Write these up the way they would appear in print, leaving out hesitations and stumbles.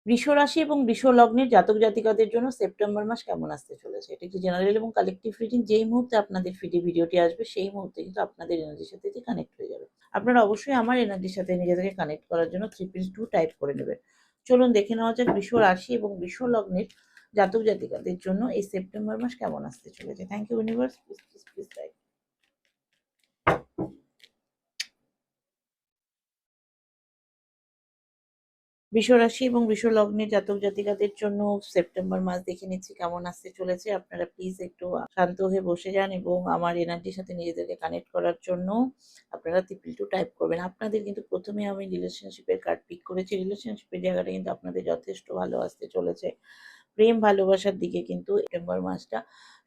বৃষ রাশি এবং বৃষ লগ্নের জাতক জাতিকাদের জন্য সেপ্টেম্বর মাস কেমন আসতে চলেছে, এটা একটি জেনারেল এবং কালেকটিভ রিডিং। যেই মুহূর্তে আপনাদের ফিডে ভিডিওটি আসবে সেই মুহূর্তে কিন্তু আপনাদের এনার্জির সাথে কানেক্ট হয়ে যাবে। আপনারা অবশ্যই আমার এনার্জির সাথে নিজেদেরকে কানেক্ট করার জন্য 3+2 টাইপ করে নেবেন। চলুন দেখে নেওয়া যাক বৃষ রাশি এবং বৃষ লগ্নের জাতক জাতিকাদের জন্য এই সেপ্টেম্বর মাস কেমন আসতে চলেছে। Thank you universe, please please please type. বৃষ রাশি এবং বৃষ লগ্নের জাতক জাতিকাদের জন্য সেপ্টেম্বর মাস দেখে নিচ্ছি কেমন আসতে চলেছে। আপনারা প্লিজ একটু শান্ত হয়ে বসে যান এবং আমার এনার্জির সাথে নিজেদেরকে কানেক্ট করার জন্য আপনারা 2+2 টাইপ করবেন। আপনাদের কিন্তু প্রথমে আমি রিলেশনশিপের কার্ড পিক করেছি। রিলেশনশিপের জায়গাটা কিন্তু আপনাদের যথেষ্ট ভালো আসতে চলেছে। প্রেম ভালোবাসার দিকে কিন্তু সেপ্টেম্বর মাসটা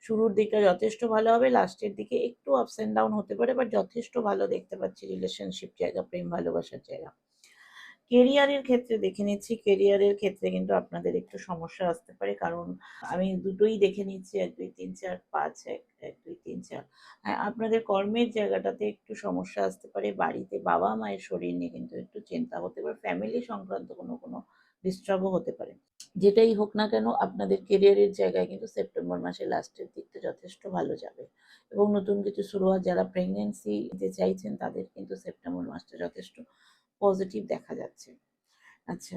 শুরুর দিকটা যথেষ্ট ভালো হবে, লাস্টের দিকে একটু আপস অ্যান্ড ডাউন হতে পারে, বাট যথেষ্ট ভালো দেখতে পাচ্ছি রিলেশনশিপ জায়গা, প্রেম ভালোবাসার জায়গা। কেরিয়ারের ক্ষেত্রে দেখে নিচ্ছি, কেরিয়ারের ক্ষেত্রে কিন্তু আপনাদের একটু সমস্যা আসতে পারে, কারণ আমি দুটোই দেখে নিচ্ছি, 1 2 3 4 5, 1 2 3 4। হ্যাঁ, আপনাদের কর্মের জায়গাটাতে একটু সমস্যা আসতে পারে, বাড়িতে বাবা মায়ের শরীর নিয়ে কিন্তু একটু চিন্তা হতে পারে, ফ্যামিলি সংক্রান্ত কোনো ডিস্টার্বও হতে পারে। যেটাই হোক না কেন আপনাদের কেরিয়ারের জায়গায় কিন্তু সেপ্টেম্বর মাসের লাস্টের দিকটা যথেষ্ট ভালো যাবে এবং নতুন কিছু শুরু হওয়ার, যারা প্রেগনেন্সি নিতে চাইছেন তাদের কিন্তু সেপ্টেম্বর মাসটা যথেষ্ট পজিটিভ দেখা যাচ্ছে। আচ্ছা,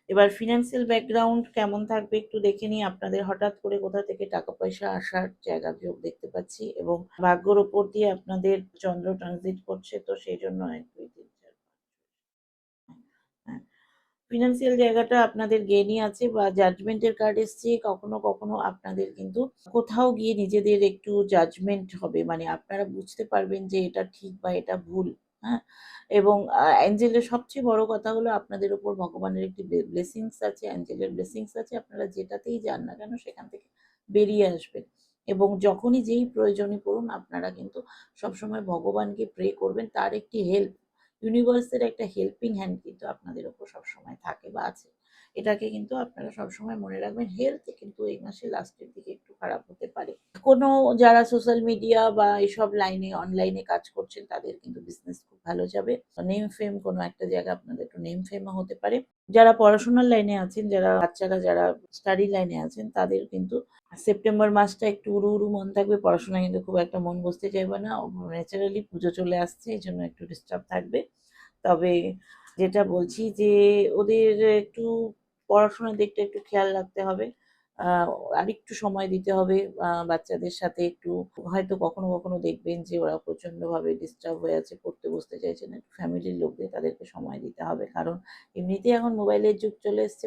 এবার ফিনান্সিয়াল ব্যাকগ্রাউন্ড কেমন থাকবে একটু দেখে নিই। আপনাদের হঠাৎ করে কোথা থেকে টাকা পয়সা আসার জায়গা যোগ দেখতে পাচ্ছি এবং ভাগ্যর ওপর দিয়ে আপনাদের চন্দ্র ট্রানজিট করছে, তো সেই জন্য 1 2 3 4 হ্যাঁ, ফিনান্সিয়াল জায়গাটা আপনাদের গেইনই আছে বা জাজমেন্টের কার্ড এসছে। কখনো কখনো আপনাদের কিন্তু কোথাও গিয়ে নিজেদের একটু জাজমেন্ট হবে, মানে আপনারা বুঝতে পারবেন যে এটা ঠিক বা এটা ভুল। হ্যাঁ, এবং অ্যাঞ্জেলের সবচেয়ে বড় কথা হলো আপনাদের উপর ভগবানের একটি ব্লেসিংস আছে, অ্যাঞ্জেলের ব্লেসিংস আছে। আপনারা যেটাতেই যান না কেন সেখান থেকে বেরিয়ে আসবেন এবং যখনই যেই প্রয়োজনে পড়ুন আপনারা কিন্তু সবসময় ভগবানকে প্রে করবেন, তার একটি হেল্প, ইউনিভার্সের একটা হেল্পিং হ্যান্ড কিন্তু আপনাদের উপর সবসময় থাকে বা আছে। এটাকে কিন্তু আপনারা সবসময় মনে রাখবেন। হেলথ কিন্তু এই মাসে লাস্টের দিকে একটু খারাপ হতে পারে। কোনো যারা সোশ্যাল মিডিয়া বা এসব লাইনে অনলাইনে কাজ করছেন তাদের কিন্তু বিজনেস খুব ভালো যাবে। নেম ফেম কোনো একটা জায়গায় আপনাদের একটু নেম ফেমও হতে পারে। যারা পড়াশোনার লাইনে আছেন, যারা বাচ্চারা যারা স্টাডি লাইনে আছেন তাদের কিন্তু সেপ্টেম্বর মাসটা একটু উড়ু উড়ু মন থাকবে, পড়াশোনায় কিন্তু খুব একটা মন বসতে চাইবে না। ন্যাচারালি পুজো চলে আসছে, এই জন্য একটু ডিস্টার্ব থাকবে। তবে যেটা বলছি যে ওদের একটু পড়াশোনার দিকটা একটু খেয়াল রাখতে হবে। আহ, আরেকটু সময় দিতে হবে বাচ্চাদের সাথে একটু। হয়তো কখনো কখনো দেখবেন যে ওরা প্রচন্ড ভাবে ডিস্টার্ব হয়ে আছে, পড়তে বসতে চাইছে না, ফ্যামিলির লোকদের তাদেরকে সময় দিতে হবে, কারণ এমনিতেই এখন মোবাইলের যুগ চলে এসছে।